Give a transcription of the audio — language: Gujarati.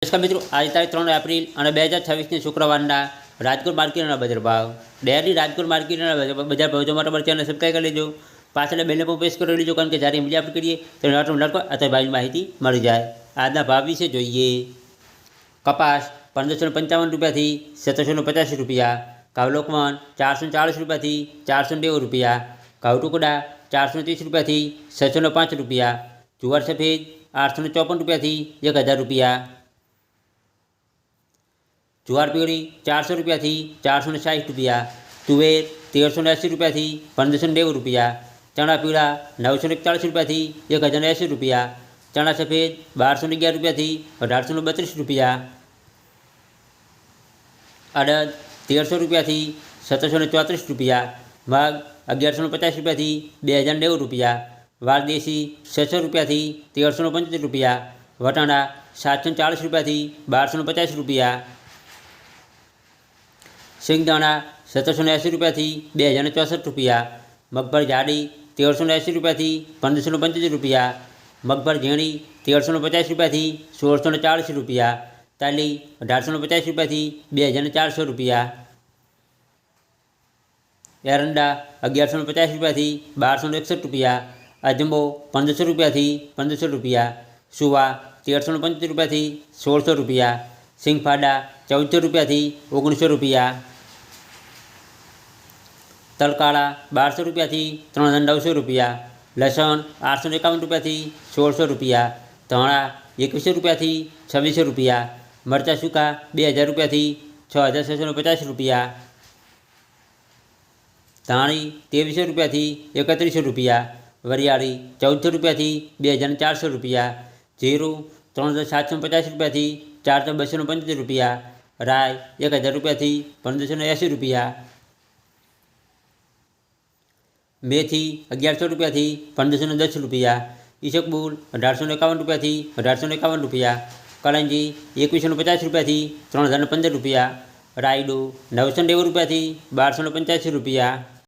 નમસ્કાર મિત્રો, આજે તારીખ 3 એપ્રિલ અને 2026 શુક્રવારના રાજકોટ માર્કેટના બજાર ભાવ. ડેલી રાજકોટ માર્કેટના બજાર ભાવ જોવા માટે અમારી ચેનલ સબસ્ક્રાઈબ કરી લેજો. પાછળ બેલ પણ પ્રેસ કરી લેજો, કારણ કે જ્યારે વિડીયો અપલોડ કરીએ ત્યારે લડકો અથવા ભાવની માહિતી મળી જાય. આજના ભાવ વિશે જોઈએ. કપાસ 1555 રૂપિયાથી 1750 રૂપિયા, ઘઉં લોકવન 440 રૂપિયાથી 490 રૂપિયા, ઘઉં ટુકડા 430 રૂપિયાથી 605 રૂપિયા, જુવાર સફેદ 854 રૂપિયાથી 1000 રૂપિયા, જુવાર પીળી 400 રૂપિયાથી 460 રૂપિયા, તુવેર 1380 રૂપિયાથી 1590 રૂપિયા, ચણા પીળા 941 રૂપિયાથી 1080 રૂપિયા, ચણા સફેદ 1211 રૂપિયાથી 1832 રૂપિયા, અડદ 1300 રૂપિયાથી 1734 રૂપિયા, મગ 1150 રૂપિયાથી 2090 રૂપિયા, વાલદેશી 600 રૂપિયાથી 1375 રૂપિયા, વટાણા 740 રૂપિયાથી 1250 રૂપિયા, સિંગદાણા 1780 રૂપિયાથી 2064 રૂપિયા, મગફળી જાડી 1380 રૂપિયાથી 1575 રૂપિયા, મગફળી ઝીણી 1350 રૂપિયાથી 1640 રૂપિયા, તાલી 1850 રૂપિયાથી 2400 રૂપિયા, એરંડા 1150 રૂપિયાથી 1261 રૂપિયા, અજમો 1500 રૂપિયાથી 1500 રૂપિયા, સુવા 1375 રૂપિયાથી 1600 રૂપિયા, સિંગફાડા 1400 રૂપિયાથી 1900 રૂપિયા, તલકાળા 1200 રૂપિયાથી 3900 રૂપિયા, લસણ 851 રૂપિયાથી 1600 રૂપિયા, ધાણા 2100 રૂપિયાથી 2600 રૂપિયા, મરચાં સૂકા 2000 રૂપિયાથી 6650 રૂપિયા, ધાણી 2300 રૂપિયાથી 3100 રૂપિયા, વરિયાળી 1400 રૂપિયાથી 2400 રૂપિયા, જીરું 3750 રૂપિયાથી 4275 રૂપિયા, રાઈ 1000 રૂપિયાથી 1580 રૂપિયા, મેથી 1100 રૂપિયાથી 1510 રૂપિયા, ઈસબગુલ 1851 રૂપિયાથી 1851 રૂપિયા, કલંજી 2150 રૂપિયાથી 3015 રૂપિયા, રાયડો 990 રૂપિયાથી 1285 રૂપિયા.